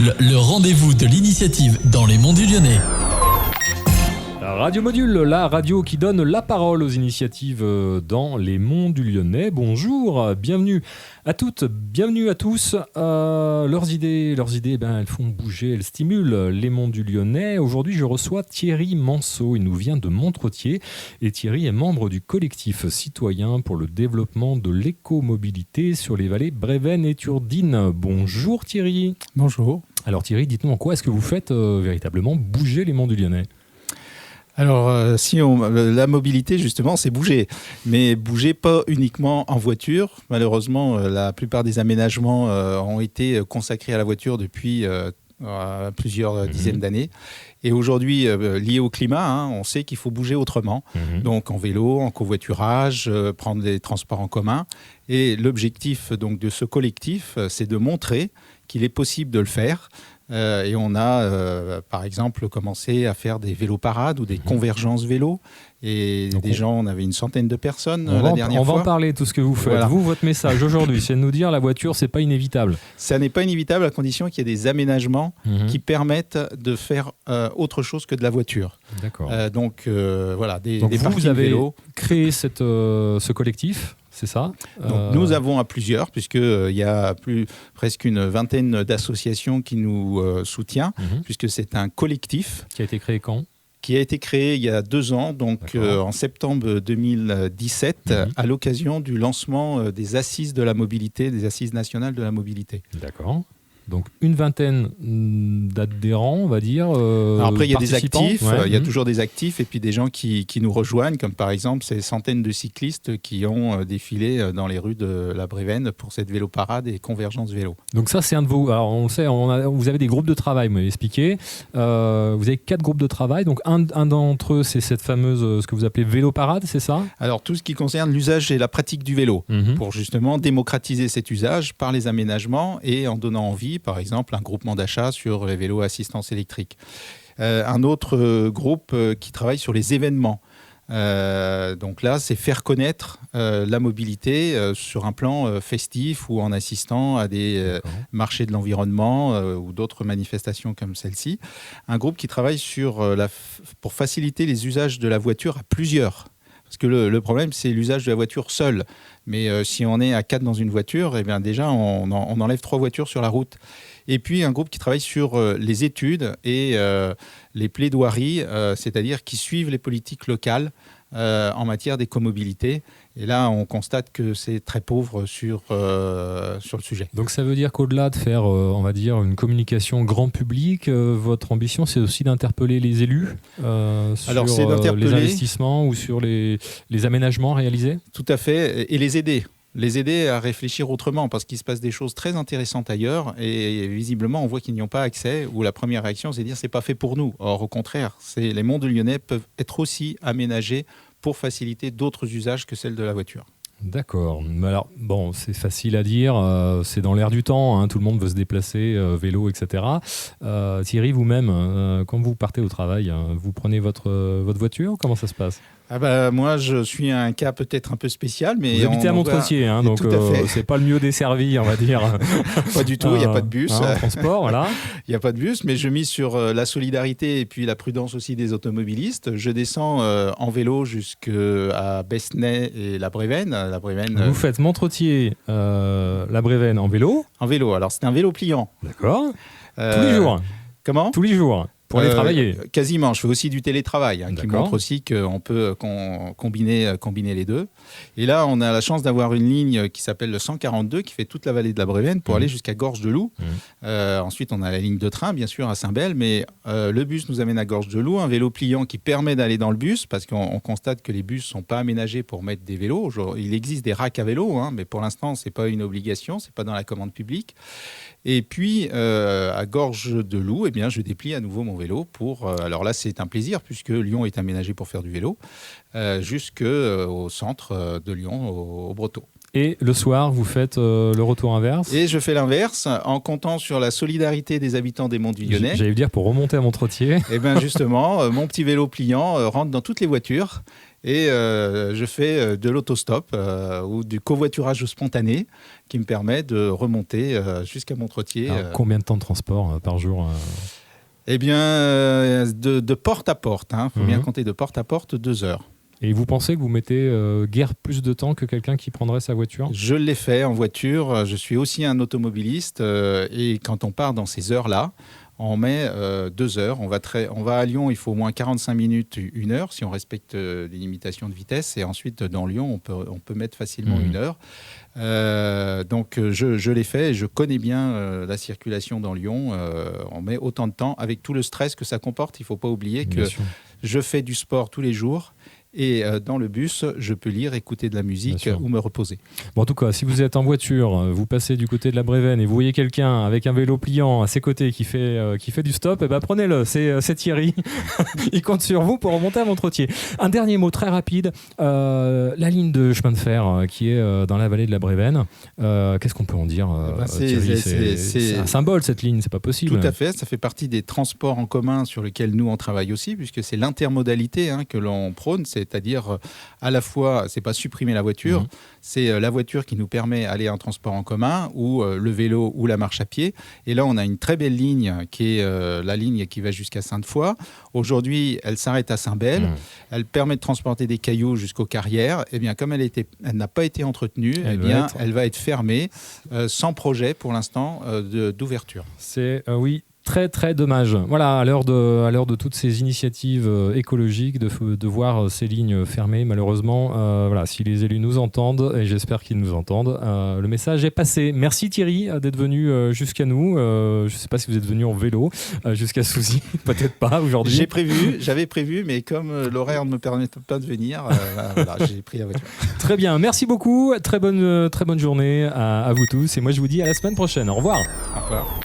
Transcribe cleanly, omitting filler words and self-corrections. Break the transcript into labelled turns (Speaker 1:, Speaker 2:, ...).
Speaker 1: Module, le rendez-vous de l'initiative dans les Monts du Lyonnais.
Speaker 2: Radio Module, la radio qui donne la parole aux initiatives dans les Monts du Lyonnais. Bonjour, bienvenue à toutes, bienvenue à tous. Leurs idées, elles font bouger, elles stimulent les Monts du Lyonnais. Aujourd'hui, je reçois Thierry Manceau. Il nous vient de Montretier et Thierry est membre du collectif citoyen pour le développement de l'écomobilité sur les vallées Brévennes et Turdine. Bonjour Thierry.
Speaker 3: Bonjour.
Speaker 2: Alors Thierry, dites-nous en quoi est-ce que vous faites véritablement bouger les Monts du Lyonnais ?
Speaker 3: Alors, la mobilité, justement, c'est bouger. Mais bouger pas uniquement en voiture. Malheureusement, la plupart des aménagements ont été consacrés à la voiture depuis plusieurs dizaines d'années. Et aujourd'hui, lié au climat, on sait qu'il faut bouger autrement. Donc en vélo, en covoiturage, prendre des transports en commun. Et l'objectif donc, de ce collectif, c'est de montrer qu'il est possible de le faire. Et on a, par exemple, commencé à faire des vélos-parades ou des convergences vélos. Et donc on avait une centaine de personnes la dernière fois.
Speaker 2: On va en parler, tout ce que vous faites. Voilà. Vous, votre message aujourd'hui, c'est de nous dire la voiture, c'est pas inévitable.
Speaker 3: Ça n'est pas inévitable à condition qu'il y ait des aménagements qui permettent de faire autre chose que de la voiture.
Speaker 2: D'accord.
Speaker 3: Donc, voilà, des
Speaker 2: vous avez
Speaker 3: vélos.
Speaker 2: Créé ce collectif. C'est ça.
Speaker 3: Donc, nous avons à plusieurs, puisqu'il y a presque une vingtaine d'associations qui nous soutiennent, puisque c'est un collectif.
Speaker 2: Qui a été créé quand ?
Speaker 3: Qui a été créé il y a 2 ans, donc en septembre 2017, à l'occasion du lancement des assises de la mobilité, des assises nationales de la mobilité.
Speaker 2: D'accord. Donc une vingtaine d'adhérents, on va dire.
Speaker 3: Après, il y a des actifs, il y a toujours des actifs et puis des gens qui nous rejoignent, comme par exemple ces centaines de cyclistes qui ont défilé dans les rues de la Brévenne pour cette vélo-parade et convergence vélo.
Speaker 2: Donc ça, c'est un de vos... Alors on sait, vous avez des groupes de travail, vous m'avez expliqué. Vous avez 4 groupes de travail. Donc un d'entre eux, c'est cette fameuse, ce que vous appelez vélo-parade, c'est ça ?
Speaker 3: Alors tout ce qui concerne l'usage et la pratique du vélo, pour justement démocratiser cet usage par les aménagements et en donnant envie, par exemple, un groupement d'achat sur les vélos à assistance électrique. Un autre groupe qui travaille sur les événements. Donc là, c'est faire connaître la mobilité sur un plan festif ou en assistant à des marchés de l'environnement ou d'autres manifestations comme celle-ci. Un groupe qui travaille pour faciliter les usages de la voiture à plusieurs. Parce que le problème, c'est l'usage de la voiture seule. Mais si on est à 4 dans une voiture, eh bien déjà, on enlève 3 voitures sur la route. Et puis, un groupe qui travaille sur les études et les plaidoiries, c'est-à-dire qui suivent les politiques locales en matière d'écomobilité. Et là, on constate que c'est très pauvre sur le sujet.
Speaker 2: Donc ça veut dire qu'au-delà de faire, on va dire, une communication grand public, votre ambition, c'est aussi d'interpeller les élus sur les investissements ou sur les aménagements réalisés ?
Speaker 3: Tout à fait, et les aider à réfléchir autrement, parce qu'il se passe des choses très intéressantes ailleurs, et visiblement, on voit qu'ils n'y ont pas accès, ou la première réaction, c'est de dire c'est pas fait pour nous. Or, au contraire, les monts du Lyonnais peuvent être aussi aménagés pour faciliter d'autres usages que celle de la voiture.
Speaker 2: D'accord. Alors, bon, c'est facile à dire, c'est dans l'air du temps, tout le monde veut se déplacer, vélo, etc. Thierry, vous-même, quand vous partez au travail, vous prenez votre voiture ? Comment ça se passe ?
Speaker 3: Moi, je suis un cas peut-être un peu spécial, mais
Speaker 2: vous habitez à Montretier, donc c'est pas le mieux desservi, on va dire.
Speaker 3: Pas du tout, il n'y a pas de bus.
Speaker 2: Transport, voilà.
Speaker 3: Il n'y a pas de bus, mais je mise sur la solidarité et puis la prudence aussi des automobilistes. Je descends en vélo jusqu'à Besnay et la Brévenne.
Speaker 2: Vous faites Montretier, la Brévenne en vélo ?
Speaker 3: En vélo, alors c'est un vélo pliant.
Speaker 2: D'accord. Tous les jours ?
Speaker 3: Comment ?
Speaker 2: Tous les jours. Pour aller travailler.
Speaker 3: Quasiment. Je fais aussi du télétravail, qui montre aussi qu'on peut combiner les deux. Et là, on a la chance d'avoir une ligne qui s'appelle le 142, qui fait toute la vallée de la Brévenne pour aller jusqu'à Gorge-de-Loup. Ensuite, on a la ligne de train, bien sûr, à Saint-Bel, mais le bus nous amène à Gorge-de-Loup, un vélo pliant qui permet d'aller dans le bus, parce qu'on constate que les bus ne sont pas aménagés pour mettre des vélos. Il existe des racks à vélo, mais pour l'instant, ce n'est pas une obligation, ce n'est pas dans la commande publique. Et puis, à Gorge-de-Loup, je déplie à nouveau mon vélo pour... alors là, c'est un plaisir, puisque Lyon est aménagé pour faire du vélo, jusqu'au centre de Lyon, au Brotteau.
Speaker 2: Et le soir, vous faites le retour inverse.
Speaker 3: Et je fais l'inverse en comptant sur la solidarité des habitants des Monts du Lyonnais.
Speaker 2: J'allais dire pour remonter à Montretier.
Speaker 3: Et bien justement, mon petit vélo pliant rentre dans toutes les voitures et je fais de l'autostop ou du covoiturage spontané qui me permet de remonter jusqu'à Montretier.
Speaker 2: Alors, combien de temps de transport par jour
Speaker 3: Eh bien, de porte à porte. Il faut bien compter de porte à porte 2 heures.
Speaker 2: Et vous pensez que vous mettez guère plus de temps que quelqu'un qui prendrait sa voiture ?
Speaker 3: Je l'ai fait en voiture. Je suis aussi un automobiliste. Et quand on part dans ces heures-là, on met 2 heures. On va à Lyon, il faut au moins 45 minutes, 1 heure, si on respecte les limitations de vitesse. Et ensuite, dans Lyon, on peut mettre facilement 1 heure. Donc, je l'ai fait et je connais bien la circulation dans Lyon. On met autant de temps avec tout le stress que ça comporte. Il ne faut pas oublier que je fais du sport tous les jours. Et dans le bus, je peux lire, écouter de la musique ou me reposer.
Speaker 2: Bon, en tout cas, si vous êtes en voiture, vous passez du côté de la Brévenne et vous voyez quelqu'un avec un vélo pliant à ses côtés qui fait du stop, eh ben, prenez-le, c'est Thierry. Il compte sur vous pour remonter à Montretier. Un dernier mot très rapide. La ligne de chemin de fer qui est dans la vallée de la Brévenne, qu'est-ce qu'on peut en dire Thierry, c'est un symbole, cette ligne, c'est pas possible.
Speaker 3: Tout à fait, ça fait partie des transports en commun sur lesquels nous on travaille aussi, puisque c'est l'intermodalité que l'on prône, c'est-à-dire à la fois, c'est pas supprimer la voiture, c'est la voiture qui nous permet d'aller en transport en commun ou le vélo ou la marche à pied. Et là, on a une très belle ligne qui est la ligne qui va jusqu'à Sainte-Foy. Aujourd'hui, elle s'arrête à Saint-Bel. Elle permet de transporter des cailloux jusqu'aux carrières. Et bien, comme elle n'a pas été entretenue, elle va être fermée sans projet pour l'instant d'ouverture.
Speaker 2: C'est oui. Très très dommage. Voilà, à l'heure de toutes ces initiatives écologiques, de voir ces lignes fermées, malheureusement, voilà, si les élus nous entendent, et j'espère qu'ils nous entendent, le message est passé. Merci Thierry d'être venu jusqu'à nous. Je ne sais pas si vous êtes venu en vélo jusqu'à Souzy, peut-être pas aujourd'hui.
Speaker 3: J'avais prévu, mais comme l'horaire ne me permet pas de venir, voilà, j'ai pris la voiture.
Speaker 2: Très bien, merci beaucoup. Très bonne journée à vous tous. Et moi, je vous dis à la semaine prochaine. Au revoir.
Speaker 3: Au revoir.